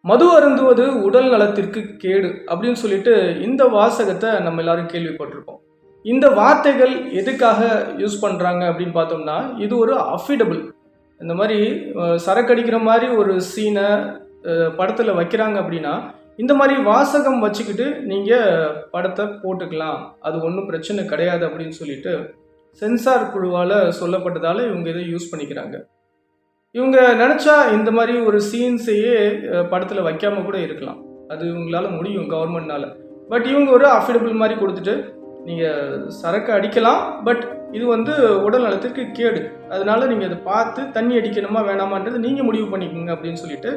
மது அருந்துவது உடல் நலத்திற்கு கேடு அப்படின்னு சொல்லிட்டு இந்த வாசகத்தை நம்ம எல்லாரும் கேள்விப்பட்டிருப்போம். இந்த வார்த்தைகள் எதுக்காக யூஸ் பண்றாங்க அப்படின்னு பார்த்தோம்னா, இது ஒரு அஃபிடபிள். இந்த மாதிரி சரக்கடிக்கிற மாதிரி ஒரு சீனை படத்தில் வைக்கிறாங்க அப்படின்னா, இந்த மாதிரி வாசகம் வச்சுக்கிட்டு நீங்கள் படத்தை போட்டுக்கலாம், அது ஒன்றும் பிரச்சனை கிடையாது அப்படின்னு சொல்லிட்டு சென்சார் குழுவால் சொல்லப்பட்டதால் இவங்க இதை யூஸ் பண்ணிக்கிறாங்க. இவங்க நினச்சா இந்த மாதிரி ஒரு சீன்ஸையே படத்தில் வைக்காம கூட இருக்கலாம். அது இவங்களால முடியும் கவர்மெண்ட்னால. பட் இவங்க ஒரு அஃபிடபிள் மாதிரி கொடுத்துட்டு நீங்கள் சரக்கு அடிக்கலாம், பட் இது வந்து உடல் நலத்திற்கு கேடு, அதனால நீங்கள் அதை பார்த்து தண்ணி அடிக்கணுமா வேணாமான்றது நீங்கள் முடிவு பண்ணிக்கோங்க அப்படின்னு சொல்லிட்டு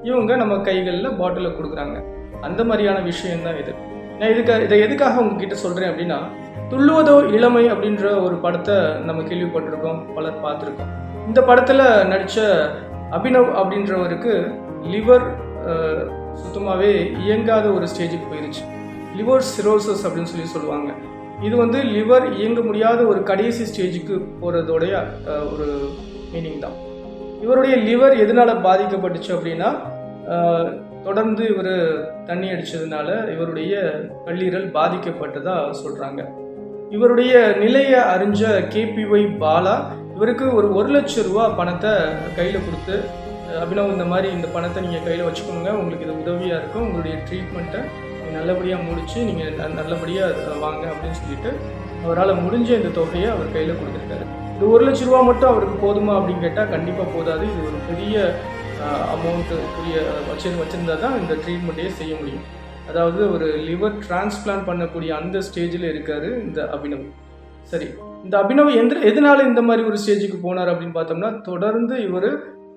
இவங்க நம்ம கைகளில் பாட்டிலை கொடுக்குறாங்க. அந்த மாதிரியான விஷயம்தான் இது. நான் இதை எதுக்காக உங்ககிட்ட சொல்கிறேன் அப்படின்னா, துள்ளுவதோ இளமை அப்படின்ற ஒரு படத்தை நம்ம கேள்விப்பட்டிருக்கோம், பலர் பார்த்துருக்கோம். இந்த படத்தில் நடித்த அபினவ் அப்படின்றவருக்கு லிவர் சுத்தமாகவே இயங்காத ஒரு ஸ்டேஜுக்கு போயிருச்சு. லிவர் சிரோசஸ் அப்படின்னு சொல்லுவாங்க. இது வந்து லிவர் இயங்க முடியாத ஒரு கடைசி ஸ்டேஜுக்கு போகிறதோடைய ஒரு மீனிங் தான். இவருடைய லிவர் எதனால் பாதிக்கப்பட்டுச்சு அப்படின்னா, தொடர்ந்து இவர் தண்ணி அடித்ததுனால இவருடைய கல்லீரல் பாதிக்கப்பட்டதாக சொல்கிறாங்க. இவருடைய நிலையை அறிஞ்ச கேபிஒய் பாலா இவருக்கு ஒரு 1,00,000 ரூபா பணத்தை கையில் கொடுத்து, அபினவ் இந்த மாதிரி இந்த பணத்தை நீங்கள் கையில் வச்சுக்கோங்க, உங்களுக்கு இது உதவியாக இருக்கும், உங்களுடைய ட்ரீட்மெண்ட்டை நல்லபடியாக முடித்து நீங்கள் நல்லபடியாக வாங்க அப்படின்னு சொல்லிட்டு அவரால் முடிஞ்ச இந்த தொகையை அவர் கையில் கொடுத்துருக்காரு. இந்த 1,00,000 ரூபா மட்டும் அவருக்கு போதுமா அப்படின்னு கேட்டால் கண்டிப்பாக போதாது. இது ஒரு பெரிய அமௌண்ட்டு வச்சுருந்தா தான் இந்த ட்ரீட்மெண்ட்டையே செய்ய முடியும். அதாவது ஒரு லிவர் டிரான்ஸ்பிளான்ட் பண்ணக்கூடிய அந்த ஸ்டேஜில் இருக்கார் இந்த அபினவ். சரி, இந்த அபினவ் எதனால இந்த மாதிரி ஒரு ஸ்டேஜுக்கு போனார் அப்படின்னு பார்த்தோம்னா, தொடர்ந்து இவர்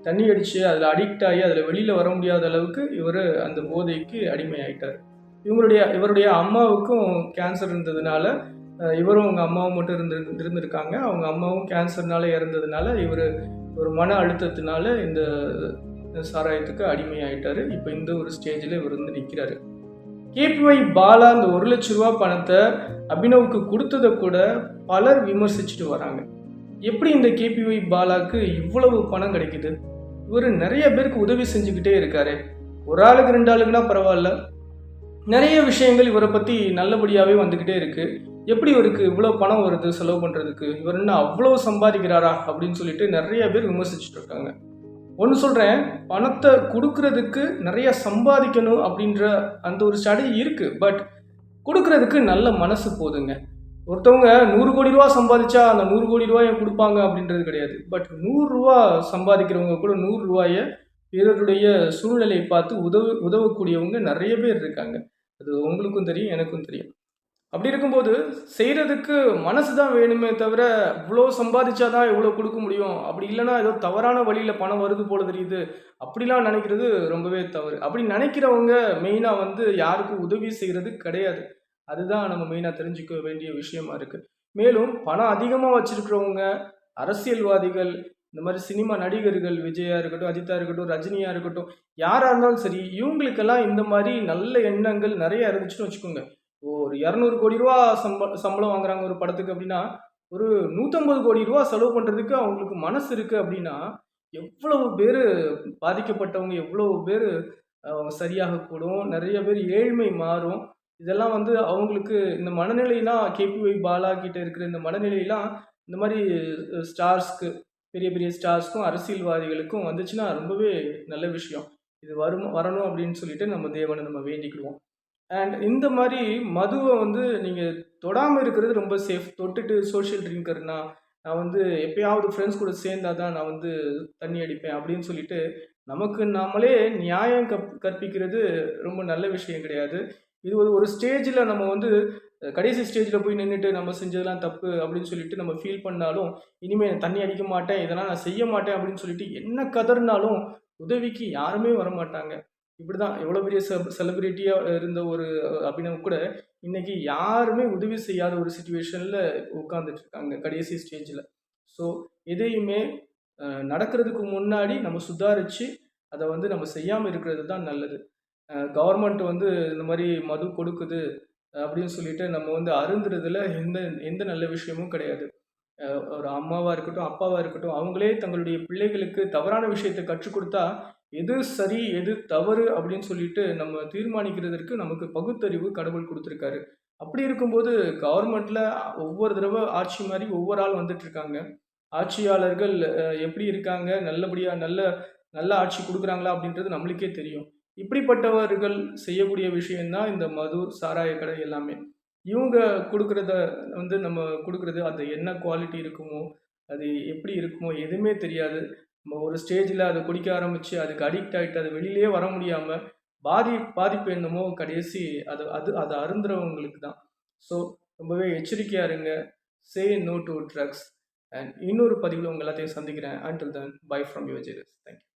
தண்ணி அடித்து அதில் அடிக்ட் ஆகி அதில் வெளியில் வர முடியாத அளவுக்கு இவர் அந்த போதைக்கு அடிமையாயிட்டார். இவருடைய அம்மாவுக்கும் கேன்சர் இருந்ததுனால, இவரும் அவங்க அம்மாவும் மட்டும் இருந்திருக்காங்க. அவங்க அம்மாவும் கேன்சர்னால இறந்ததுனால இவர் ஒரு மன அழுத்தத்தினால இந்த சாராயத்துக்கு அடிமையாயிட்டார். இப்போ இந்த ஒரு ஸ்டேஜில் இவர் வந்து நிற்கிறாரு. கேபிஒய் பாலா அந்த 1,00,000 ரூபா பணத்தை அபினவுக்கு கொடுத்ததை கூட பலர் விமர்சிச்சுட்டு வராங்க. எப்படி இந்த கேபிஒய் பாலாவுக்கு இவ்வளவு பணம் கிடைக்குது? இவர் நிறைய பேருக்கு உதவி செஞ்சுக்கிட்டே இருக்காரு. ஒரு ஆளுக்கு 2 ஆளுக்குன்னா பரவாயில்ல, நிறைய விஷயங்கள் இவரை பற்றி நல்லபடியாகவே வந்துக்கிட்டே இருக்குது. எப்படி இவருக்கு இவ்வளோ பணம் வருது செலவு பண்ணுறதுக்கு? இவர் என்ன அவ்வளோ சம்பாதிக்கிறாரா அப்படின்னு சொல்லிட்டு நிறைய பேர் விமர்சிச்சுட்டு இருக்காங்க. ஒன்று சொல்கிறேன், பணத்தை கொடுக்கறதுக்கு நிறைய சம்பாதிக்கணும் அப்படின்ற அந்த ஒரு ஸ்டடி இருக்குது. பட் கொடுக்கறதுக்கு நல்ல மனசு போதுங்க. ஒருத்தவங்க 100 கோடி ரூபா சம்பாதிச்சா அந்த 100 கோடி ரூபாயை கொடுப்பாங்க அப்படின்றது கிடையாது. பட் 100 ரூபா சம்பாதிக்கிறவங்க கூட 100 ரூபாயை பிறருடைய சூழ்நிலையை பார்த்து உதவக்கூடியவங்க நிறைய பேர் இருக்காங்க. அது உங்களுக்கும் தெரியும், எனக்கும் தெரியும். அப்படி இருக்கும்போது செய்கிறதுக்கு மனசு தான் வேணுமே தவிர, இவ்வளோ சம்பாதிச்சாதான் இவ்வளோ கொடுக்க முடியும், அப்படி இல்லைனா ஏதோ தவறான வழியில் பணம் வருது போல தெரியுது, அப்படிலாம் நினைக்கிறது ரொம்பவே தவறு. அப்படி நினைக்கிறவங்க மெயினாக வந்து யாருக்கும் உதவி செய்கிறது கிடையாது. அதுதான் நம்ம மெயினாக தெரிஞ்சுக்க வேண்டிய விஷயமா இருக்குது. மேலும் பணம் அதிகமாக வச்சுருக்கிறவங்க, அரசியல்வாதிகள், இந்த மாதிரி சினிமா நடிகர்கள், விஜயா இருக்கட்டும், அஜித்தா இருக்கட்டும், ரஜினியாக இருக்கட்டும், யாராக இருந்தாலும் சரி, இவங்களுக்கெல்லாம் இந்த மாதிரி நல்ல எண்ணங்கள் நிறைய இருந்துச்சுன்னு வச்சுக்கோங்க. ஒரு 200 கோடி ரூபா சம்பளம் வாங்குறாங்க ஒரு படத்துக்கு அப்படின்னா, ஒரு 150 கோடி ரூபா செலவு பண்ணுறதுக்கு அவங்களுக்கு மனசு இருக்குது அப்படின்னா, எவ்வளவு பேர் பாதிக்கப்பட்டவங்க, எவ்வளவு பேர் சரியாகக்கூடும், நிறைய பேர் ஏழ்மை மாறும். இதெல்லாம் வந்து அவங்களுக்கு இந்த மனநிலையெல்லாம் கேபிஒய் பாலா கிட்ட இருக்கிற இந்த மனநிலையெல்லாம் இந்த மாதிரி ஸ்டார்ஸ்க்கு, பெரிய பெரிய ஸ்டார்ஸ்க்கும் அரசியல்வாதிகளுக்கும் வந்துச்சுன்னா ரொம்பவே நல்ல விஷயம். இது வரணும் அப்படின்னு சொல்லிட்டு நம்ம தேவனை நம்ம வேண்டிக்கிடுவோம். அண்ட் இந்த மாதிரி மதுவை வந்து நீங்கள் தொடாமல் இருக்கிறது ரொம்ப சேஃப். தொட்டுட்டு சோஷியல் ட்ரிங்கர்னா, நான் வந்து எப்பயாவது ஃப்ரெண்ட்ஸ் கூட சேர்ந்தால் தான் நான் வந்து தண்ணி அடிப்பேன் அப்படின்னு சொல்லிட்டு நமக்கு நாமளே நியாயம் கற்பிக்கிறது ரொம்ப நல்ல விஷயம் கிடையாது. இது ஒரு ஸ்டேஜில் நம்ம வந்து கடைசி ஸ்டேஜில் போய் நின்றுட்டு நம்ம செஞ்சதெல்லாம் தப்பு அப்படின்னு சொல்லிட்டு நம்ம ஃபீல் பண்ணாலும், இனிமேல் தண்ணி அடிக்க மாட்டேன், இதெல்லாம் நான் செய்ய மாட்டேன் அப்படின்னு சொல்லிட்டு என்ன கதறினாலும் உதவிக்கு யாருமே வரமாட்டாங்க. இப்படி தான் எவ்வளோ பெரிய செலிபிரிட்டியாக இருந்த ஒரு அபினவ் கூட இன்றைக்கி யாருமே உதவி செய்யாத ஒரு சுச்சுவேஷனில் உட்காந்துட்ருக்காங்க கடைசி ஸ்டேஜில். ஸோ எதையுமே நடக்கிறதுக்கு முன்னாடி நம்ம சுதாரித்து அதை வந்து நம்ம செய்யாமல் இருக்கிறது தான் நல்லது. கவர்மெண்ட் வந்து இந்த மாதிரி மது கொடுக்குது அப்படின்னு சொல்லிட்டு நம்ம வந்து அருந்துறதுல எந்த எந்த நல்ல விஷயமும் கிடையாது. ஒரு அம்மாவாக இருக்கட்டும், அப்பாவாக இருக்கட்டும், அவங்களே தங்களுடைய பிள்ளைகளுக்கு தவறான விஷயத்தை கற்றுக் கொடுத்தா எது சரி எது தவறு அப்படின்னு சொல்லிட்டு நம்ம தீர்மானிக்கிறதற்கு நமக்கு பகுத்தறிவு கடவுள் கொடுத்துருக்காரு. அப்படி இருக்கும்போது கவர்மெண்ட்ல ஒவ்வொரு தடவை ஆட்சி மாதிரி ஒவ்வொரு ஆள் வந்துட்டு இருக்காங்க. ஆட்சியாளர்கள் எப்படி இருக்காங்க, நல்லபடியா நல்ல நல்ல ஆட்சி குடுக்குறாங்களா அப்படின்றது நம்மளுக்கே தெரியும். இப்படிப்பட்டவர்கள் செய்யக்கூடிய விஷயம் தான் இந்த மது, சாராய கடை எல்லாமே. இவங்க குடுக்குறத நம்ம குடுக்குறது அது என்ன குவாலிட்டி இருக்குமோ, அது எப்படி இருக்குமோ எதுவுமே தெரியாது. நம்ம ஒரு ஸ்டேஜ்ல அத குடிக்க ஆரம்பிச்சு, அதுக்கு அடிக்ட் ஆயிட்டு அது வெளியிலயே வர முடியாம, பாதிப்பு என்னமோ கடைசி அது அது அத அருந்துறவங்களுக்கு தான். ஸோ ரொம்பவே எச்சரிக்கையா இருங்க. Say no to drugs. And இன்னொரு பதிவுல உங்க எல்லாத்தையும் சந்திக்கிறேன். Until then bye from your Jayas. Thank you.